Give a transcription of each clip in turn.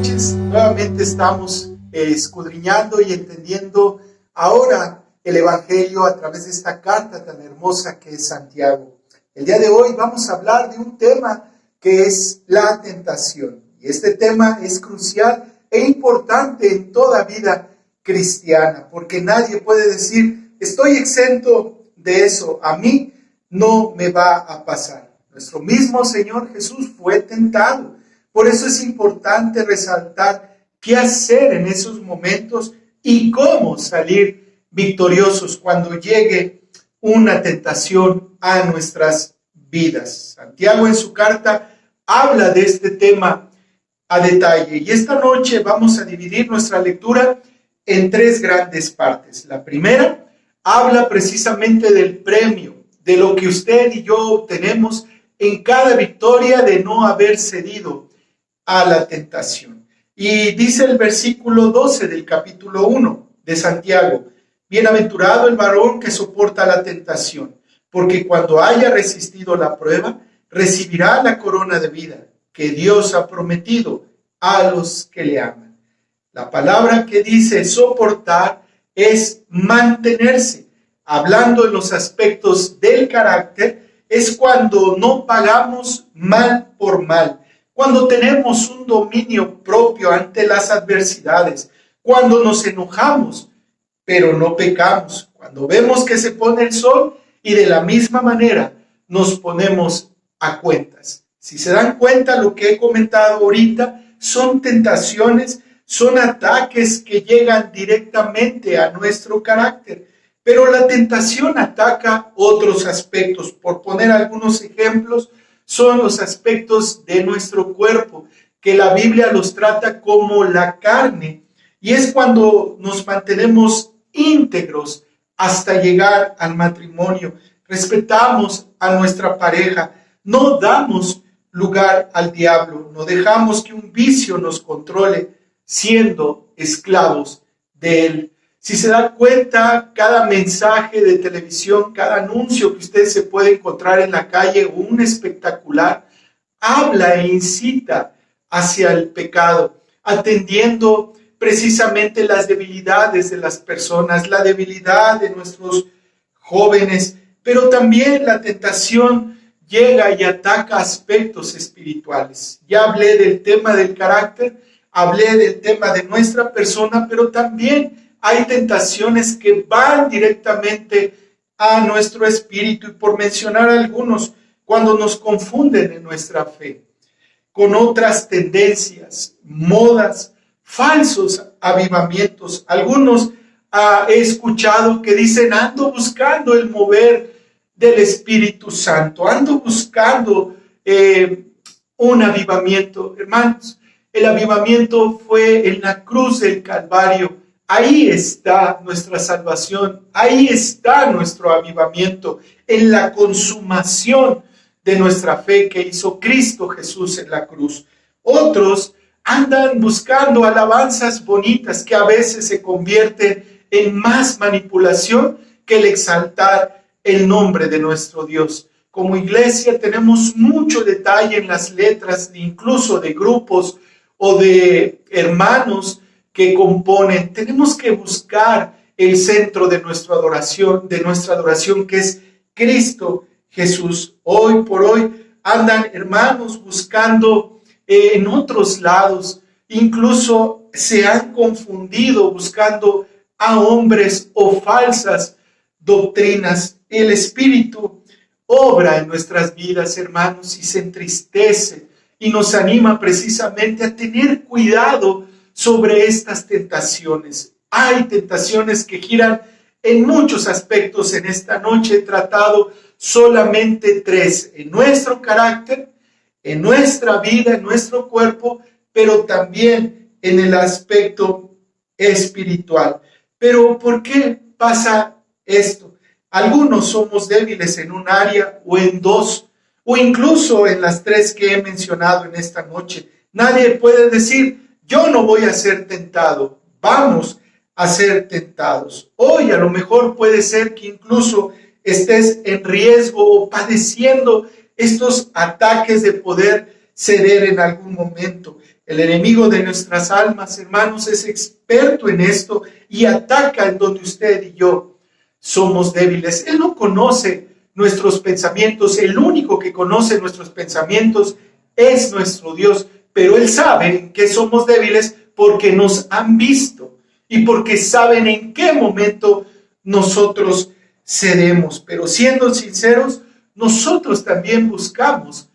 noches. Nuevamente estamos escudriñando y entendiendo ahora el Evangelio a través de esta carta tan hermosa que es Santiago. El día de hoy vamos a hablar de un tema que es la tentación. Y este tema es crucial e importante en toda vida cristiana, porque nadie puede decir, estoy exento de eso, a mí no me va a pasar. Nuestro mismo Señor Jesús fue tentado. Por eso es importante resaltar qué hacer en esos momentos y cómo salir victoriosos cuando llegue una tentación a nuestras vidas. Santiago en su carta habla de este tema a detalle. Y esta noche vamos a dividir nuestra lectura en tres grandes partes. La primera habla precisamente del premio, de lo que usted y yo obtenemos en cada victoria de no haber cedido a la tentación. Y dice el versículo 12 del capítulo 1 de Santiago: bienaventurado el varón que soporta la tentación, porque cuando haya resistido la prueba, recibirá la corona de vida que Dios ha prometido a los que le aman. La palabra que dice soportar es mantenerse. Hablando en los aspectos del carácter, es cuando no pagamos mal por mal, cuando tenemos un dominio propio ante las adversidades, cuando nos enojamos, pero no pecamos, cuando vemos que se pone el sol y de la misma manera nos ponemos a cuentas. Si se dan cuenta, lo que he comentado ahorita son tentaciones, son ataques que llegan directamente a nuestro carácter. Pero la tentación ataca otros aspectos. Por poner algunos ejemplos, son los aspectos de nuestro cuerpo, que la Biblia los trata como la carne. Y es cuando nos mantenemos íntegros hasta llegar al matrimonio. Respetamos a nuestra pareja, no damos lugar al diablo, no dejamos que un vicio nos controle, siendo esclavos de él. Si se da cuenta, cada mensaje de televisión, cada anuncio que usted se puede encontrar en la calle o un espectacular, habla e incita hacia el pecado, atendiendo precisamente las debilidades de las personas, la debilidad de nuestros jóvenes, pero también la tentación llega y ataca aspectos espirituales. Ya hablé del tema del carácter, hablé del tema de nuestra persona, pero también hay tentaciones que van directamente a nuestro espíritu, y por mencionar algunos, cuando nos confunden en nuestra fe con otras tendencias, modas, falsos avivamientos. Algunos he escuchado que dicen, ando buscando el mover del Espíritu Santo, ando buscando un avivamiento. Hermanos, el avivamiento fue en la cruz del Calvario. Ahí está nuestra salvación, ahí está nuestro avivamiento, en la consumación de nuestra fe que hizo Cristo Jesús en la cruz. Otros andan buscando alabanzas bonitas que a veces se convierten en más manipulación que el exaltar el nombre de nuestro Dios. Como iglesia tenemos mucho detalle en las letras, incluso de grupos o de hermanos que componen. Tenemos que buscar el centro de nuestra adoración, que es Cristo Jesús. Hoy por hoy andan hermanos buscando en otros lados, incluso se han confundido buscando a hombres o falsas doctrinas. El Espíritu obra en nuestras vidas, hermanos, y se entristece y nos anima precisamente a tener cuidado sobre estas tentaciones. Hay tentaciones que giran en muchos aspectos. En esta noche he tratado solamente tres: en nuestro carácter, en nuestra vida, en nuestro cuerpo, pero también en el aspecto espiritual. Pero ¿por qué pasa esto? Algunos somos débiles en un área o en dos, o incluso en las tres que he mencionado en esta noche. Nadie puede decir, yo no voy a ser tentado. Vamos a ser tentados. Hoy a lo mejor puede ser que incluso estés en riesgo o padeciendo estos ataques de poder ceder en algún momento. El enemigo de nuestras almas, hermanos, es experto en esto y ataca en donde usted y yo somos débiles. Él no conoce nuestros pensamientos. El único que conoce nuestros pensamientos es nuestro Dios. Pero Él sabe que somos débiles porque nos han visto y porque saben en qué momento nosotros cedemos. Pero siendo sinceros, nosotros también buscamos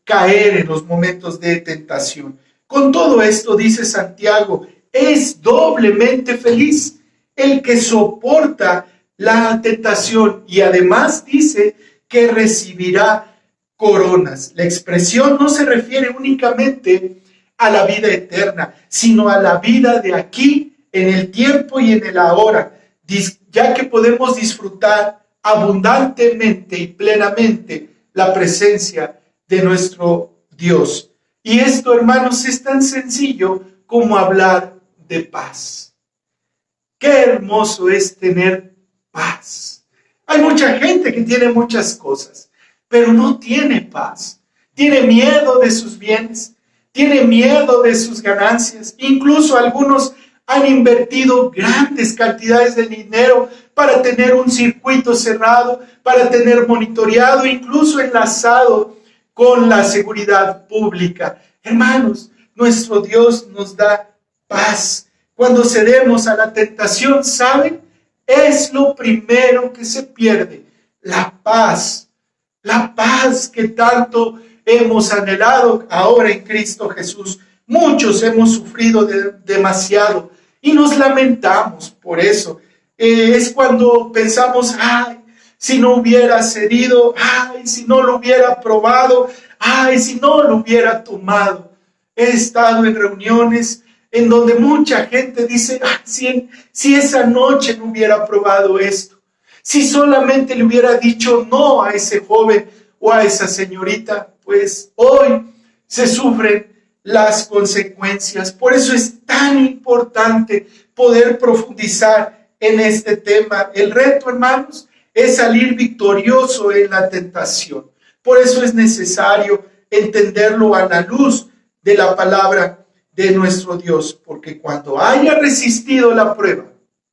caer en los momentos de tentación. Con todo esto, dice Santiago, es doblemente feliz el que soporta la tentación y además dice que recibirá coronas. La expresión no se refiere únicamente a la vida eterna, sino a la vida de aquí, en el tiempo y en el ahora, ya que podemos disfrutar abundantemente y plenamente la presencia de nuestro Dios. Y esto, hermanos, es tan sencillo como hablar de paz. Qué hermoso es tener paz. Hay mucha gente que tiene muchas cosas, pero no tiene paz. Tiene miedo de sus bienes, tiene miedo de sus ganancias. Incluso algunos han invertido grandes cantidades de dinero para tener un circuito cerrado, para tener monitoreado, incluso enlazado con la seguridad pública. Hermanos, nuestro Dios nos da paz. Cuando cedemos a la tentación, ¿saben? Es lo primero que se pierde, la paz. La paz que tanto hemos anhelado ahora en Cristo Jesús. Muchos hemos sufrido demasiado y nos lamentamos por eso. Es cuando pensamos, ay, si no hubiera cedido, ay, si no lo hubiera probado, ay, si no lo hubiera tomado. He estado en reuniones en donde mucha gente dice, ay, si esa noche no hubiera probado esto, si solamente le hubiera dicho no a ese joven o a esa señorita, pues hoy se sufren las consecuencias. Por eso es tan importante poder profundizar en este tema. El reto, hermanos, es salir victorioso en la tentación. Por eso es necesario entenderlo a la luz de la palabra de nuestro Dios, porque cuando haya resistido la prueba,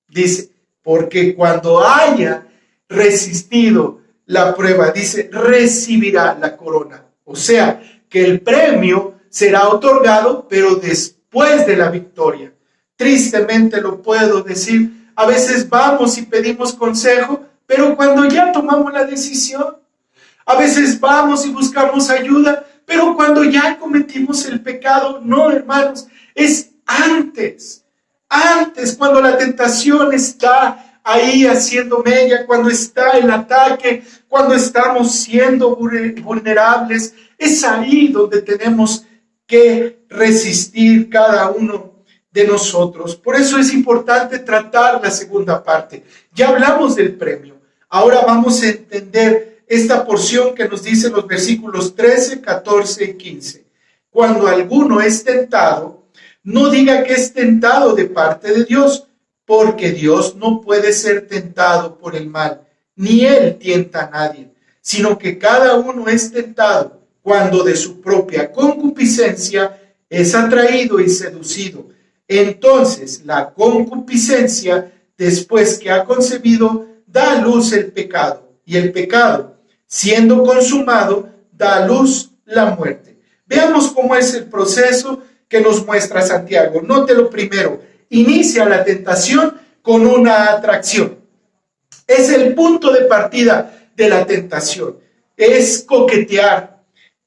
dice, porque cuando haya resistido la prueba, dice, recibirá la corona. O sea, que el premio será otorgado, pero después de la victoria. Tristemente lo puedo decir, a veces vamos y pedimos consejo, pero cuando ya tomamos la decisión, a veces vamos y buscamos ayuda, pero cuando ya cometimos el pecado, no, hermanos, es antes, cuando la tentación está ahí haciendo mella, cuando está el ataque, cuando estamos siendo vulnerables, es ahí donde tenemos que resistir cada uno de nosotros. Por eso es importante tratar la segunda parte. Ya hablamos del premio. Ahora vamos a entender esta porción que nos dice los versículos 13, 14 y 15. Cuando alguno es tentado, no diga que es tentado de parte de Dios, porque Dios no puede ser tentado por el mal, ni Él tienta a nadie, sino que cada uno es tentado cuando de su propia concupiscencia es atraído y seducido. Entonces la concupiscencia, después que ha concebido, da a luz el pecado, y el pecado, siendo consumado, da a luz la muerte. Veamos cómo es el proceso que nos muestra Santiago. Note lo primero, inicia la tentación con una atracción. Es el punto de partida de la tentación. Es coquetear,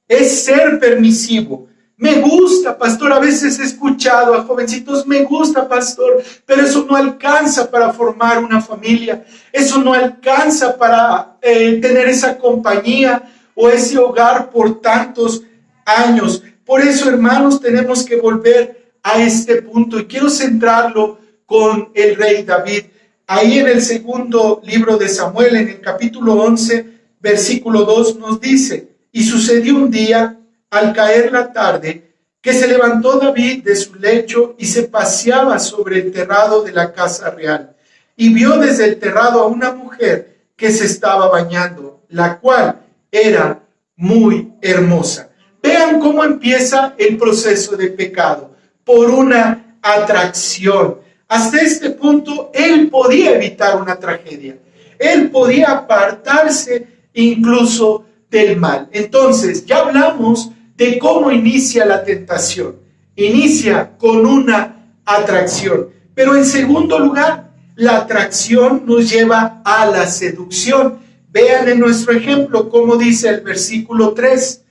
es ser permisivo. Me gusta, pastor, a veces he escuchado a jovencitos, me gusta, pastor, pero eso no alcanza para formar una familia, eso no alcanza para tener esa compañía o ese hogar por tantos años. Por eso, hermanos, tenemos que volver a este punto y quiero centrarlo con el rey David. Ahí en el segundo libro de Samuel, en el capítulo 11, versículo 2, nos dice, y sucedió un día, al caer la tarde, que se levantó David de su lecho y se paseaba sobre el terrado de la casa real. Y vio desde el terrado a una mujer que se estaba bañando, la cual era muy hermosa. Vean cómo empieza el proceso de pecado, por una atracción. Hasta este punto, él podía evitar una tragedia. Él podía apartarse incluso del mal. Entonces, ya hablamos de cómo inicia la tentación. Inicia con una atracción. Pero en segundo lugar, la atracción nos lleva a la seducción. Vean en nuestro ejemplo cómo dice el versículo 3.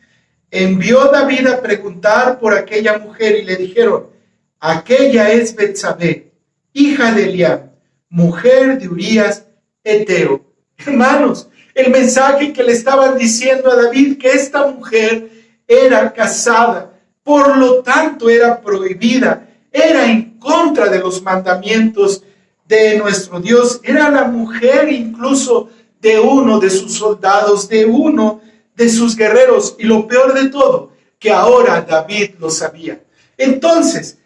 Envió David a preguntar por aquella mujer y le dijeron, aquella es Betsabé, hija de Eliab, mujer de Urías Eteo. Hermanos, el mensaje que le estaban diciendo a David, que esta mujer era casada, por lo tanto era prohibida, era en contra de los mandamientos de nuestro Dios, era la mujer incluso de uno de sus soldados, de uno de sus guerreros, y lo peor de todo, que ahora David lo sabía. Entonces,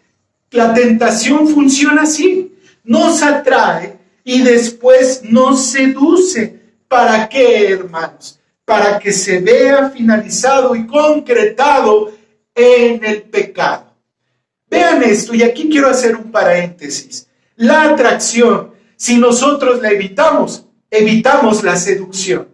la tentación funciona así, nos atrae y después nos seduce. ¿Para qué, hermanos? Para que se vea finalizado y concretado en el pecado. Vean esto, y aquí quiero hacer un paréntesis. La atracción, si nosotros la evitamos, evitamos la seducción.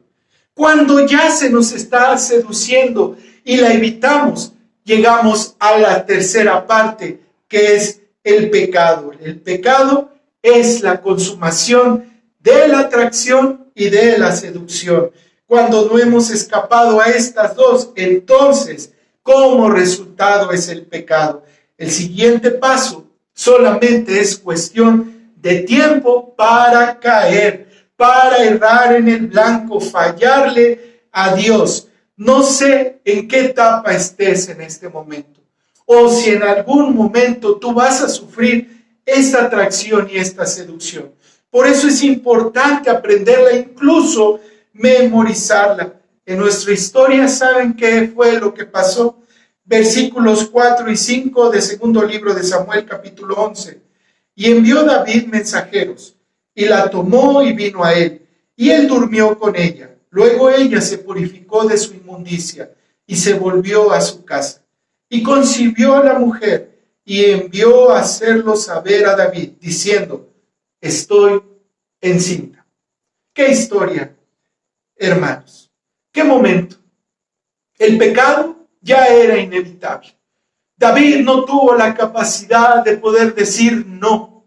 Cuando ya se nos está seduciendo y la evitamos, llegamos a la tercera parte, que es el pecado. El pecado es la consumación de la atracción y de la seducción. Cuando no hemos escapado a estas dos, entonces, como resultado es el pecado. El siguiente paso solamente es cuestión de tiempo para caer, para errar en el blanco, fallarle a Dios. No sé en qué etapa estés en este momento, o si en algún momento tú vas a sufrir esta atracción y esta seducción. Por eso es importante aprenderla, incluso memorizarla. En nuestra historia, ¿saben qué fue lo que pasó? Versículos 4 y 5 de segundo libro de Samuel, capítulo 11. Y envió David mensajeros, y la tomó y vino a él, y él durmió con ella. Luego ella se purificó de su inmundicia, y se volvió a su casa. Y concibió a la mujer, y envió a hacerlo saber a David, diciendo, estoy encinta. ¿Qué historia, hermanos? ¿Qué momento? El pecado ya era inevitable. David no tuvo la capacidad de poder decir no.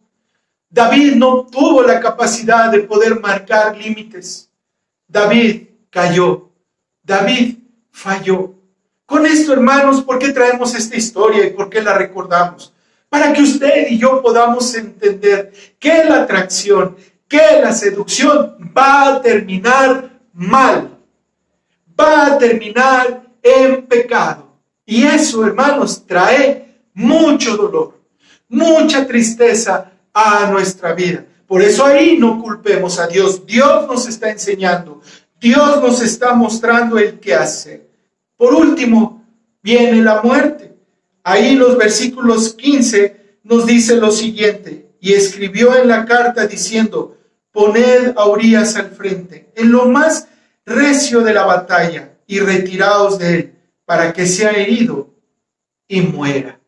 David no tuvo la capacidad de poder marcar límites. David cayó. David falló. Con esto, hermanos, ¿por qué traemos esta historia y por qué la recordamos? Para que usted y yo podamos entender que la atracción, que la seducción va a terminar mal. Va a terminar en pecado. Y eso, hermanos, trae mucho dolor, mucha tristeza a nuestra vida. Por eso ahí no culpemos a Dios. Dios nos está enseñando. Dios nos está mostrando el qué hacer. Por último, viene la muerte. Ahí los versículos 15 nos dice lo siguiente. Y escribió en la carta diciendo, poned a Urías al frente, en lo más recio de la batalla, y retiraos de él, para que sea herido y muera.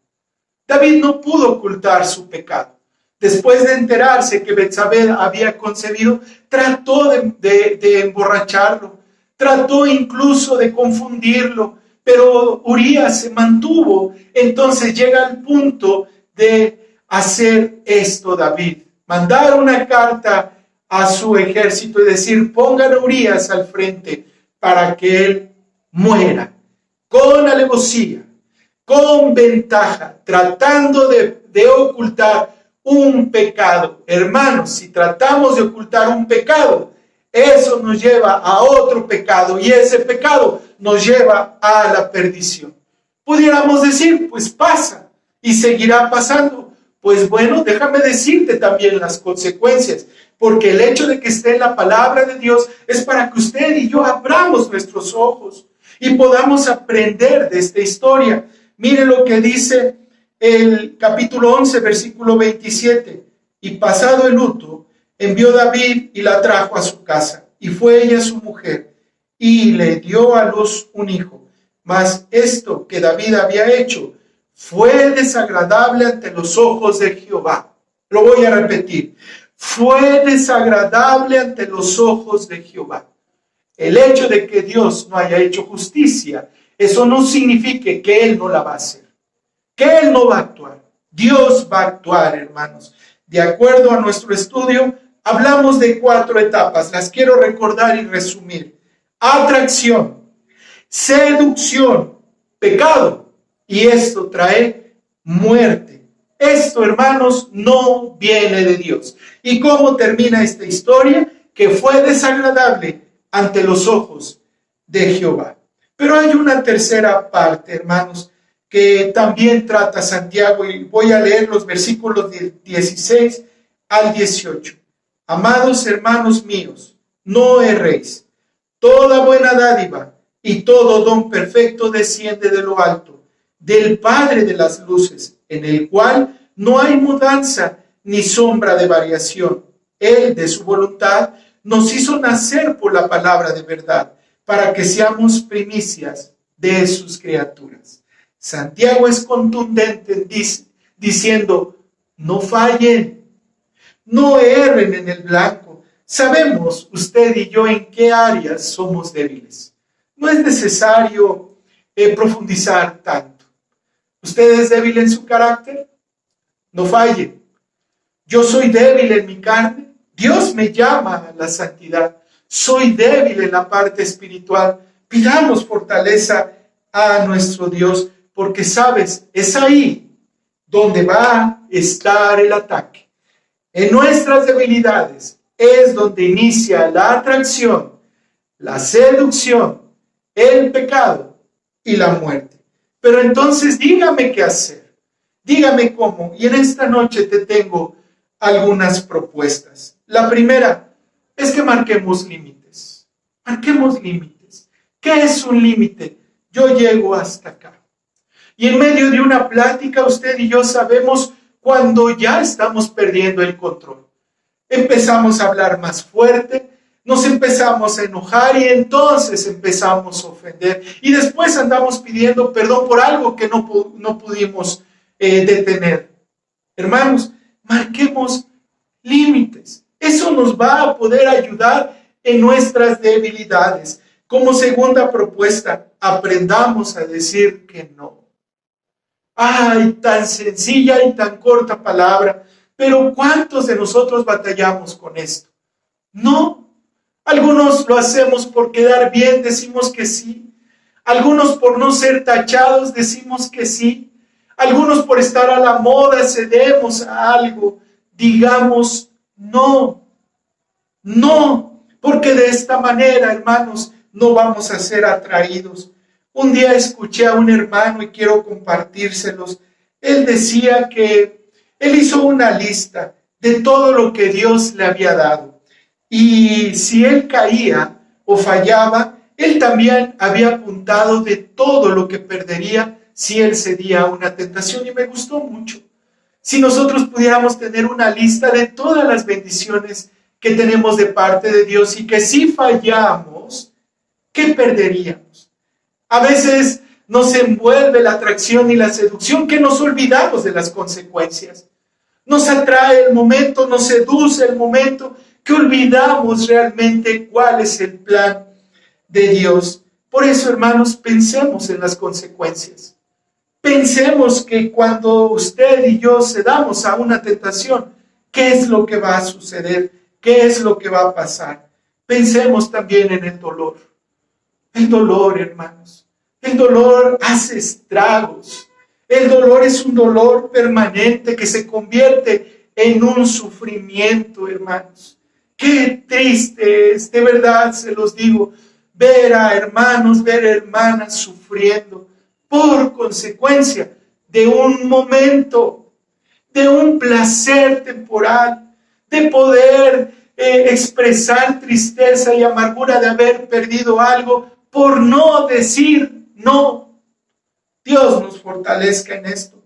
David no pudo ocultar su pecado. Después de enterarse que Betsabé había concebido, trató de emborracharlo, trató incluso de confundirlo, pero Urías se mantuvo. Entonces llega al punto de hacer esto David, mandar una carta a su ejército y decir, pongan a Urías al frente para que él muera, con alevosía, con ventaja, tratando de ocultar un pecado. Hermanos, si tratamos de ocultar un pecado, eso nos lleva a otro pecado y ese pecado nos lleva a la perdición. Pudiéramos decir, pues pasa y seguirá pasando. Pues bueno, déjame decirte también las consecuencias, porque el hecho de que esté en la palabra de Dios es para que usted y yo abramos nuestros ojos y podamos aprender de esta historia. Mire lo que dice el capítulo 11, versículo 27. Y pasado el luto, envió David y la trajo a su casa. Y fue ella su mujer, y le dio a luz un hijo. Mas esto que David había hecho fue desagradable ante los ojos de Jehová. Lo voy a repetir. Fue desagradable ante los ojos de Jehová. El hecho de que Dios no haya hecho justicia, eso no significa que Él no la va a hacer, que Él no va a actuar. Dios va a actuar, hermanos. De acuerdo a nuestro estudio, hablamos de 4 etapas. Las quiero recordar y resumir. Atracción, seducción, pecado. Y esto trae muerte. Esto, hermanos, no viene de Dios. ¿Y cómo termina esta historia? Que fue desagradable ante los ojos de Jehová. Pero hay una tercera parte, hermanos, que también trata Santiago, y voy a leer los versículos del 16 al 18. Amados hermanos míos, no erréis. Toda buena dádiva y todo don perfecto desciende de lo alto, del Padre de las luces, en el cual no hay mudanza ni sombra de variación. Él, de su voluntad, nos hizo nacer por la palabra de verdad, para que seamos primicias de sus criaturas. Santiago es contundente diciendo, no fallen, no erren en el blanco. Sabemos usted y yo en qué áreas somos débiles. No es necesario profundizar tanto. ¿Usted es débil en su carácter? No falle. Yo soy débil en mi carne. Dios me llama a la santidad. Soy débil en la parte espiritual. Pidamos fortaleza a nuestro Dios, porque sabes, es ahí donde va a estar el ataque. En nuestras debilidades es donde inicia la atracción, la seducción, el pecado y la muerte. Pero entonces dígame qué hacer, dígame cómo. Y en esta noche te tengo algunas propuestas. La primera es que marquemos límites. Marquemos límites. ¿Qué es un límite? Yo llego hasta acá. Y en medio de una plática, usted y yo sabemos cuando ya estamos perdiendo el control. Empezamos a hablar más fuerte, nos empezamos a enojar y entonces empezamos a ofender. Y después andamos pidiendo perdón por algo que no pudimos detener. Hermanos, marquemos límites. Eso nos va a poder ayudar en nuestras debilidades. Como segunda propuesta, aprendamos a decir que no. Ay, tan sencilla y tan corta palabra, pero ¿cuántos de nosotros batallamos con esto? No, algunos lo hacemos por quedar bien, decimos que sí. Algunos por no ser tachados, decimos que sí. Algunos por estar a la moda, cedemos a algo, digamos no. No, porque de esta manera, hermanos, no vamos a ser atraídos. Un día escuché a un hermano y quiero compartírselos. Él decía que él hizo una lista de todo lo que Dios le había dado. Y si él caía o fallaba, él también había apuntado de todo lo que perdería si él cedía a una tentación. Y me gustó mucho. Si nosotros pudiéramos tener una lista de todas las bendiciones que tenemos de parte de Dios y que si fallamos, ¿qué perderíamos? A veces nos envuelve la atracción y la seducción que nos olvidamos de las consecuencias. Nos atrae el momento, nos seduce el momento, que olvidamos realmente cuál es el plan de Dios. Por eso, hermanos, pensemos en las consecuencias. Pensemos que cuando usted y yo cedamos a una tentación, ¿qué es lo que va a suceder? ¿Qué es lo que va a pasar? Pensemos también en el dolor. El dolor, hermanos. El dolor hace estragos. El dolor es un dolor permanente que se convierte en un sufrimiento, hermanos. Qué triste es, de verdad se los digo, ver a hermanos, ver a hermanas sufriendo por consecuencia de un momento, de un placer temporal, de poder expresar tristeza y amargura de haber perdido algo por no decir no. Dios nos fortalezca en esto.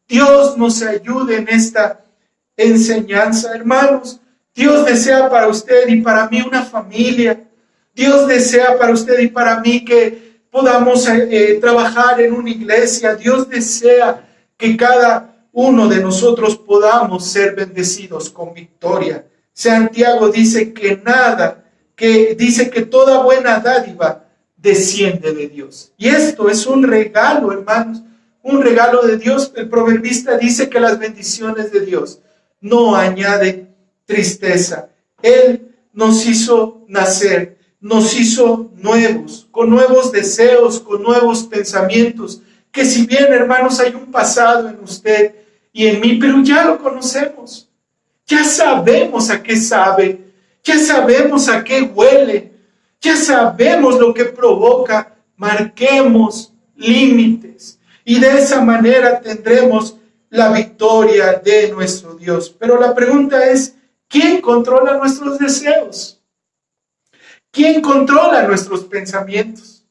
Dios nos ayude en esta enseñanza, hermanos. Dios desea para usted y para mí una familia. Dios desea para usted y para mí que podamos trabajar en una iglesia. Dios desea que cada uno de nosotros podamos ser bendecidos con victoria. Santiago dice que toda buena dádiva desciende de Dios. Y esto es un regalo, hermanos, un regalo de Dios. El proverbista dice que las bendiciones de Dios no añaden tristeza. Él nos hizo nacer, nos hizo nuevos, con nuevos deseos, con nuevos pensamientos, que si bien, hermanos, hay un pasado en usted y en mí, pero ya lo conocemos. Ya sabemos a qué sabe, ya sabemos a qué huele, ya sabemos lo que provoca. Marquemos límites y de esa manera tendremos la victoria de nuestro Dios. Pero la pregunta es, ¿quién controla nuestros deseos? ¿Quién controla nuestros pensamientos?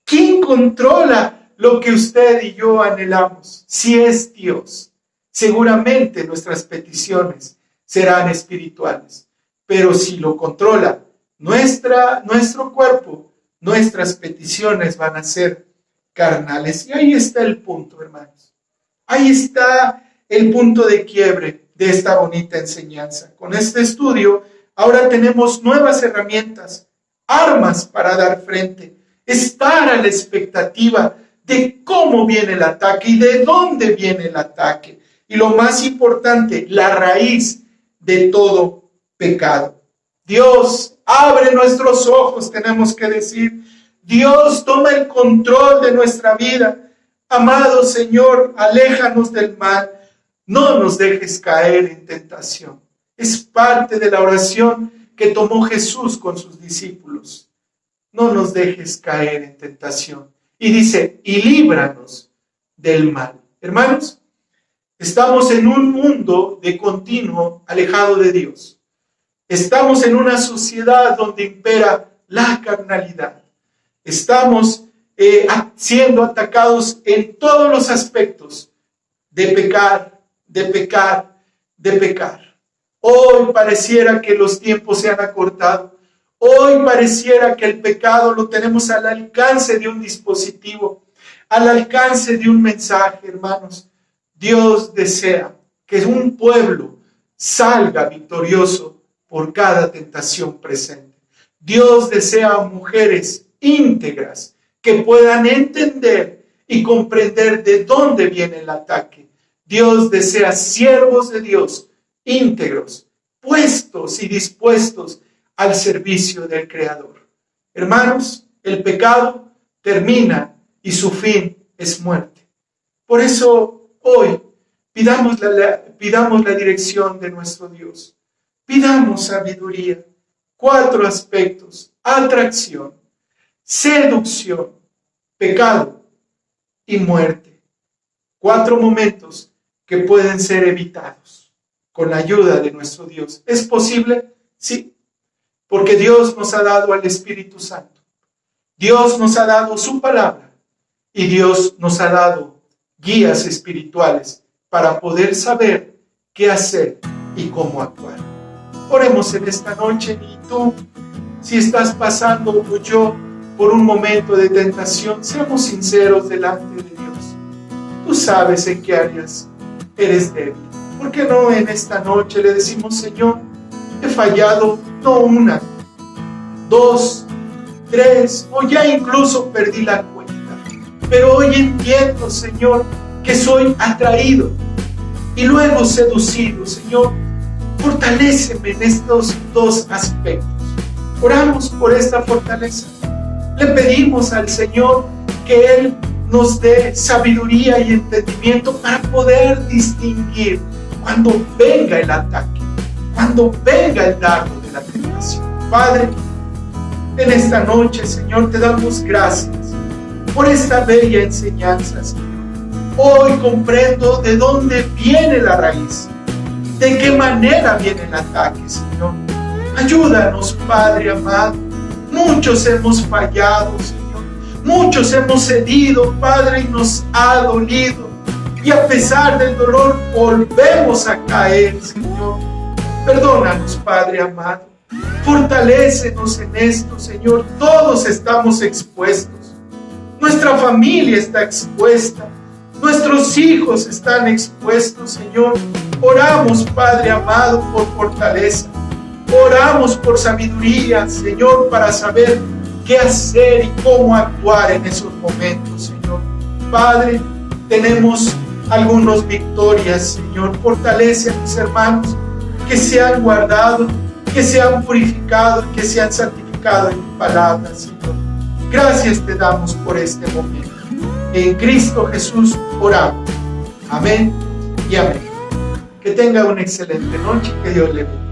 ¿Quién controla lo que usted y yo anhelamos? Si es Dios, seguramente nuestras peticiones serán espirituales. Pero si lo controla nuestro cuerpo, nuestras peticiones van a ser carnales. Y ahí está el punto, hermanos. Ahí está el punto de quiebre de esta bonita enseñanza. Con este estudio, ahora tenemos nuevas herramientas, armas para dar frente, estar a la expectativa de cómo viene el ataque y de dónde viene el ataque. Y lo más importante, la raíz de todo pecado. Dios, abre nuestros ojos, tenemos que decir. Dios, toma el control de nuestra vida. Amado Señor, aléjanos del mal. No nos dejes caer en tentación. Es parte de la oración que tomó Jesús con sus discípulos. No nos dejes caer en tentación. Y dice, y líbranos del mal. Hermanos, estamos en un mundo de continuo alejado de Dios. Estamos en una sociedad donde impera la carnalidad. Estamos siendo atacados en todos los aspectos de pecar, de pecar, de pecar. Hoy pareciera que los tiempos se han acortado. Hoy pareciera que el pecado lo tenemos al alcance de un dispositivo, al alcance de un mensaje, hermanos. Dios desea que un pueblo salga victorioso por cada tentación presente. Dios desea mujeres íntegras que puedan entender y comprender de dónde viene el ataque. Dios desea siervos de Dios íntegros, puestos y dispuestos al servicio del Creador. Hermanos, el pecado termina y su fin es muerte. Por eso hoy pidamos la dirección de nuestro Dios. Pidamos sabiduría. 4 aspectos: atracción, seducción, pecado y muerte. 4 momentos que pueden ser evitados con la ayuda de nuestro Dios. ¿Es posible? Sí, porque Dios nos ha dado al Espíritu Santo. Dios nos ha dado su palabra y Dios nos ha dado guías espirituales para poder saber qué hacer y cómo actuar. Oremos en esta noche. Y tú, si estás pasando como yo por un momento de tentación, seamos sinceros delante de Dios. Tú sabes en qué áreas eres débil. ¿Por qué no en esta noche le decimos: Señor, he fallado no 1, 2, 3, o ya incluso perdí la cuenta? Pero hoy entiendo, Señor, que soy atraído y luego seducido. Señor, fortaléceme en estos 2 aspectos. Oramos por esta fortaleza. Le pedimos al Señor que Él nos dé sabiduría y entendimiento para poder distinguir cuando venga el ataque, cuando venga el dardo de la tentación. Padre, en esta noche, Señor, te damos gracias por esta bella enseñanza, Señor. Hoy comprendo de dónde viene la raíz, de qué manera viene el ataque, Señor. Ayúdanos, Padre amado. Muchos hemos fallado, Señor. Muchos hemos cedido, Padre, y nos ha dolido. Y a pesar del dolor, volvemos a caer, Señor. Perdónanos, Padre amado. Fortalécenos en esto, Señor. Todos estamos expuestos. nuestra familia está expuesta, nuestros hijos están expuestos, Señor. Oramos, Padre amado, por fortaleza. Oramos por sabiduría, Señor, para saber qué hacer y cómo actuar en esos momentos, Señor. Padre, tenemos algunas victorias, Señor. Fortalece a mis hermanos que se han guardado, que se han purificado, que se han santificado en tu palabra, Señor. Gracias te damos por este momento. En Cristo Jesús oramos. Amén y amén. Que tenga una excelente noche. Que Dios le bendiga.